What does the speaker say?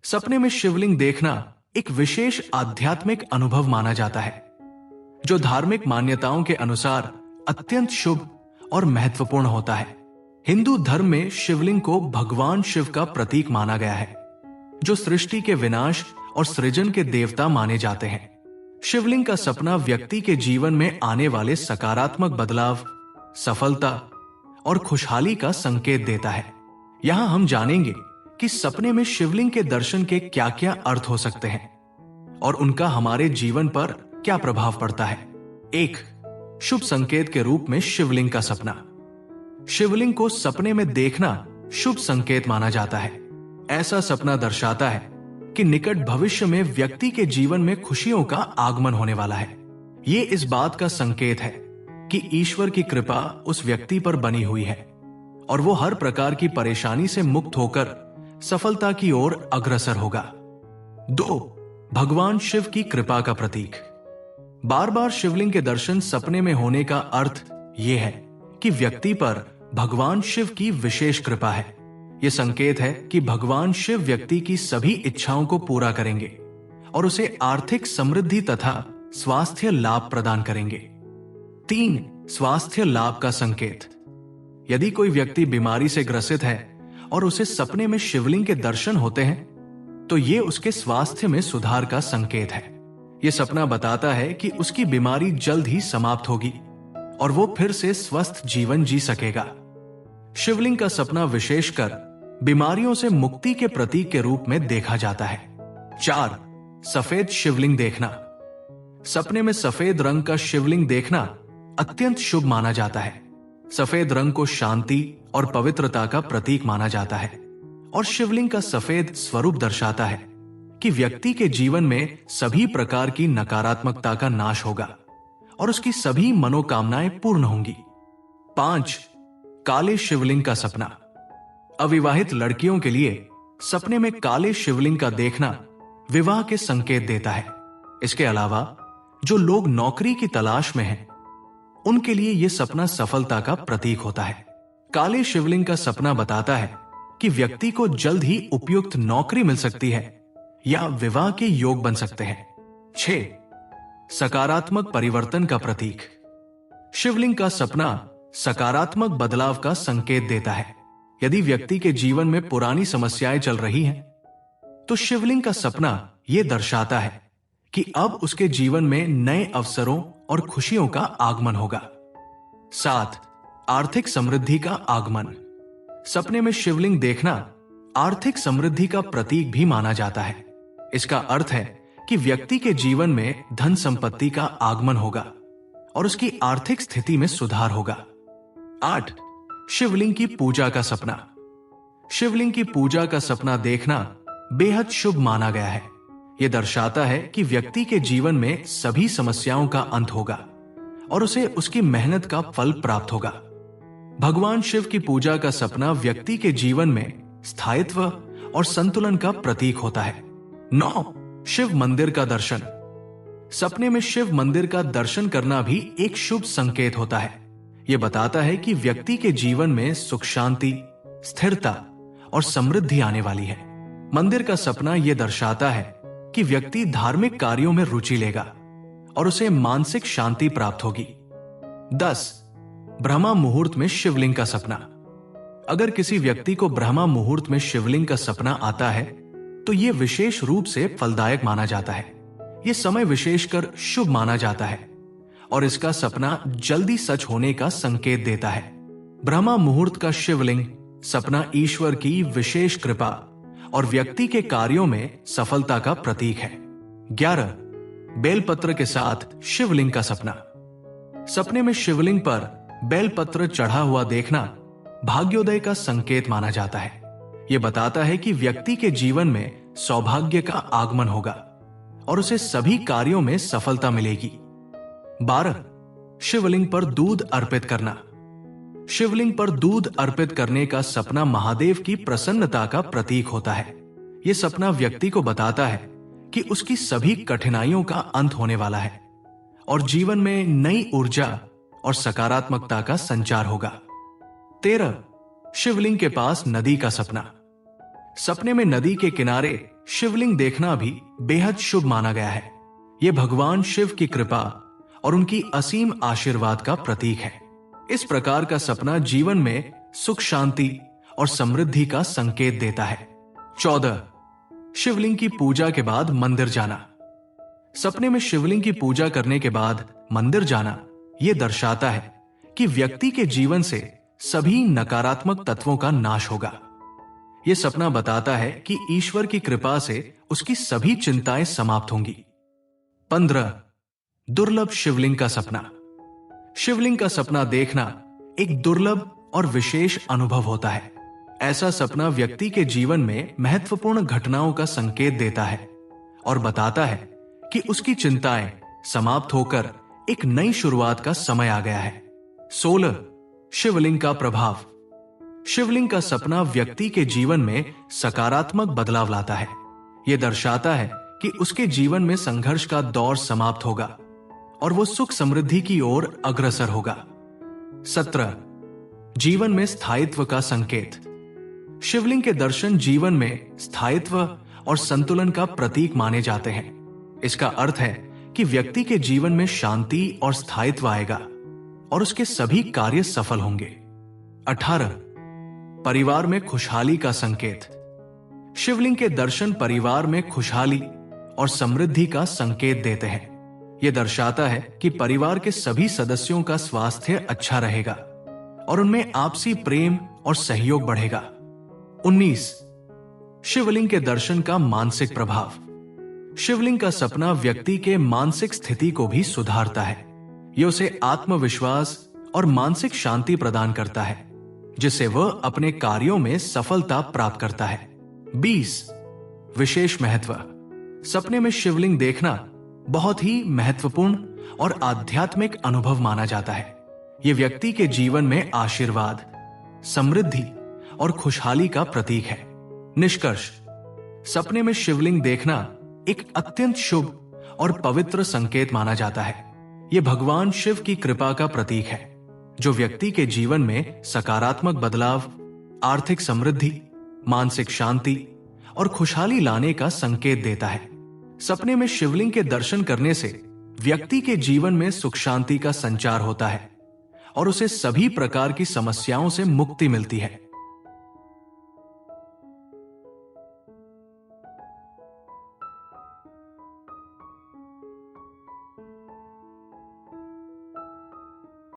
सपने में शिवलिंग देखना एक विशेष आध्यात्मिक अनुभव माना जाता है, जो धार्मिक मान्यताओं के अनुसार अत्यंत शुभ और महत्वपूर्ण होता है। हिंदू धर्म में शिवलिंग को भगवान शिव का प्रतीक माना गया है, जो सृष्टि के विनाश और सृजन के देवता माने जाते हैं। शिवलिंग का सपना व्यक्ति के जीवन में आने वाले सकारात्मक बदलाव, सफलता और खुशहाली का संकेत देता है। यहां हम जानेंगे कि सपने में शिवलिंग के दर्शन के क्या क्या अर्थ हो सकते हैं और उनका हमारे जीवन पर क्या प्रभाव पड़ता है। 1. शुभ संकेत के रूप में शिवलिंग का सपना। शिवलिंग को सपने में देखना शुभ संकेत माना जाता है। ऐसा सपना दर्शाता है कि निकट भविष्य में व्यक्ति के जीवन में खुशियों का आगमन होने वाला है। ये इस बात का संकेत है कि ईश्वर की कृपा उस व्यक्ति पर बनी हुई है और वो हर प्रकार की परेशानी से मुक्त होकर सफलता की ओर अग्रसर होगा। 2. भगवान शिव की कृपा का प्रतीक। बार बार शिवलिंग के दर्शन सपने में होने का अर्थ यह है कि व्यक्ति पर भगवान शिव की विशेष कृपा है। यह संकेत है कि भगवान शिव व्यक्ति की सभी इच्छाओं को पूरा करेंगे और उसे आर्थिक समृद्धि तथा स्वास्थ्य लाभ प्रदान करेंगे। 3. स्वास्थ्य लाभ का संकेत। यदि कोई व्यक्ति बीमारी से ग्रसित है और उसे सपने में शिवलिंग के दर्शन होते हैं, तो ये उसके स्वास्थ्य में सुधार का संकेत है। यह सपना बताता है कि उसकी बीमारी जल्द ही समाप्त होगी और वो फिर से स्वस्थ जीवन जी सकेगा। शिवलिंग का सपना विशेषकर बीमारियों से मुक्ति के प्रतीक के रूप में देखा जाता है। 4. सफेद शिवलिंग देखना। सपने में सफेद रंग का शिवलिंग देखना अत्यंत शुभ माना जाता है। सफेद रंग को शांति और पवित्रता का प्रतीक माना जाता है और शिवलिंग का सफेद स्वरूप दर्शाता है कि व्यक्ति के जीवन में सभी प्रकार की नकारात्मकता का नाश होगा और उसकी सभी मनोकामनाएं पूर्ण होंगी। 5. काले शिवलिंग का सपना। अविवाहित लड़कियों के लिए सपने में काले शिवलिंग का देखना विवाह के संकेत देता है। इसके अलावा जो लोग नौकरी की तलाश में हैं, उनके लिए यह सपना सफलता का प्रतीक होता है। काले शिवलिंग का सपना बताता है कि व्यक्ति को जल्द ही उपयुक्त नौकरी मिल सकती है या विवाह के योग बन सकते हैं। 6. सकारात्मक परिवर्तन का प्रतीक। शिवलिंग का सपना सकारात्मक बदलाव का संकेत देता है। यदि व्यक्ति के जीवन में पुरानी समस्याएं चल रही हैं, तो शिवलिंग का सपना यह दर्शाता है कि अब उसके जीवन में नए अवसरों और खुशियों का आगमन होगा। 7. आर्थिक समृद्धि का आगमन। सपने में शिवलिंग देखना आर्थिक समृद्धि का प्रतीक भी माना जाता है। इसका अर्थ है कि व्यक्ति के जीवन में धन संपत्ति का आगमन होगा और उसकी आर्थिक स्थिति में सुधार होगा। 8. शिवलिंग की पूजा का सपना। शिवलिंग की पूजा का सपना देखना बेहद शुभ माना गया है। यह दर्शाता है कि व्यक्ति के जीवन में सभी समस्याओं का अंत होगा और उसे उसकी मेहनत का फल प्राप्त होगा। भगवान शिव की पूजा का सपना व्यक्ति के जीवन में स्थायित्व और संतुलन का प्रतीक होता है। 9. शिव मंदिर का दर्शन। सपने में शिव मंदिर का दर्शन करना भी एक शुभ संकेत होता है। यह बताता है कि व्यक्ति के जीवन में सुख शांति, स्थिरता और समृद्धि आने वाली है। मंदिर का सपना यह दर्शाता है कि व्यक्ति धार्मिक कार्यों में रुचि लेगा और उसे मानसिक शांति प्राप्त होगी। 10. ब्रह्मा मुहूर्त में शिवलिंग का सपना। अगर किसी व्यक्ति को ब्रह्मा मुहूर्त में शिवलिंग का सपना आता है, तो यह विशेष रूप से फलदायक माना जाता है। यह समय विशेषकर शुभ माना जाता है और इसका सपना जल्दी सच होने का संकेत देता है। ब्रह्मा मुहूर्त का शिवलिंग सपना ईश्वर की विशेष कृपा और व्यक्ति के कार्यों में सफलता का प्रतीक है। 11. बेलपत्र के साथ शिवलिंग का सपना। सपने में शिवलिंग पर बेलपत्र चढ़ा हुआ देखना भाग्योदय का संकेत माना जाता है। यह बताता है कि व्यक्ति के जीवन में सौभाग्य का आगमन होगा और उसे सभी कार्यों में सफलता मिलेगी। 12. शिवलिंग पर दूध अर्पित करना। शिवलिंग पर दूध अर्पित करने का सपना महादेव की प्रसन्नता का प्रतीक होता है। यह सपना व्यक्ति को बताता है कि उसकी सभी कठिनाइयों का अंत होने वाला है और जीवन में नई ऊर्जा और सकारात्मकता का संचार होगा। 13. शिवलिंग के पास नदी का सपना। सपने में नदी के किनारे शिवलिंग देखना भी बेहद शुभ माना गया है। यह भगवान शिव की कृपा और उनकी असीम आशीर्वाद का प्रतीक है। इस प्रकार का सपना जीवन में सुख, शांति और समृद्धि का संकेत देता है। 14. शिवलिंग की पूजा के बाद मंदिर जाना। सपने में शिवलिंग की पूजा करने के बाद मंदिर जाना यह दर्शाता है कि व्यक्ति के जीवन से सभी नकारात्मक तत्वों का नाश होगा। यह सपना बताता है कि ईश्वर की कृपा से उसकी सभी चिंताएं समाप्त होंगी। 15. दुर्लभ शिवलिंग का सपना। शिवलिंग का सपना देखना एक दुर्लभ और विशेष अनुभव होता है। ऐसा सपना व्यक्ति के जीवन में महत्वपूर्ण घटनाओं का संकेत देता है और बताता है कि उसकी चिंताएं समाप्त होकर एक नई शुरुआत का समय आ गया है। 16. शिवलिंग का प्रभाव। शिवलिंग का सपना व्यक्ति के जीवन में सकारात्मक बदलाव लाता है। यह दर्शाता है कि उसके जीवन में संघर्ष का दौर समाप्त होगा और वो सुख समृद्धि की ओर अग्रसर होगा। 17. जीवन में स्थायित्व का संकेत। शिवलिंग के दर्शन जीवन में स्थायित्व और संतुलन का प्रतीक माने जाते हैं। इसका अर्थ है कि व्यक्ति के जीवन में शांति और स्थायित्व आएगा और उसके सभी कार्य सफल होंगे। 18. परिवार में खुशहाली का संकेत। शिवलिंग के दर्शन परिवार में खुशहाली और समृद्धि का संकेत देते हैं। यह दर्शाता है कि परिवार के सभी सदस्यों का स्वास्थ्य अच्छा रहेगा और उनमें आपसी प्रेम और सहयोग बढ़ेगा। 19. शिवलिंग के दर्शन का मानसिक प्रभाव। शिवलिंग का सपना व्यक्ति के मानसिक स्थिति को भी सुधारता है। यह उसे आत्मविश्वास और मानसिक शांति प्रदान करता है, जिससे वह अपने कार्यों में सफलता प्राप्त करता है। 20. विशेष महत्व। सपने में शिवलिंग देखना बहुत ही महत्वपूर्ण और आध्यात्मिक अनुभव माना जाता है। यह व्यक्ति के जीवन में आशीर्वाद, समृद्धि और खुशहाली का प्रतीक है। निष्कर्ष, सपने में शिवलिंग देखना एक अत्यंत शुभ और पवित्र संकेत माना जाता है। यह भगवान शिव की कृपा का प्रतीक है, जो व्यक्ति के जीवन में सकारात्मक बदलाव, आर्थिक समृद्धि, मानसिक शांति और खुशहाली लाने का संकेत देता है। सपने में शिवलिंग के दर्शन करने से व्यक्ति के जीवन में सुख शांति का संचार होता है और उसे सभी प्रकार की समस्याओं से मुक्ति मिलती है।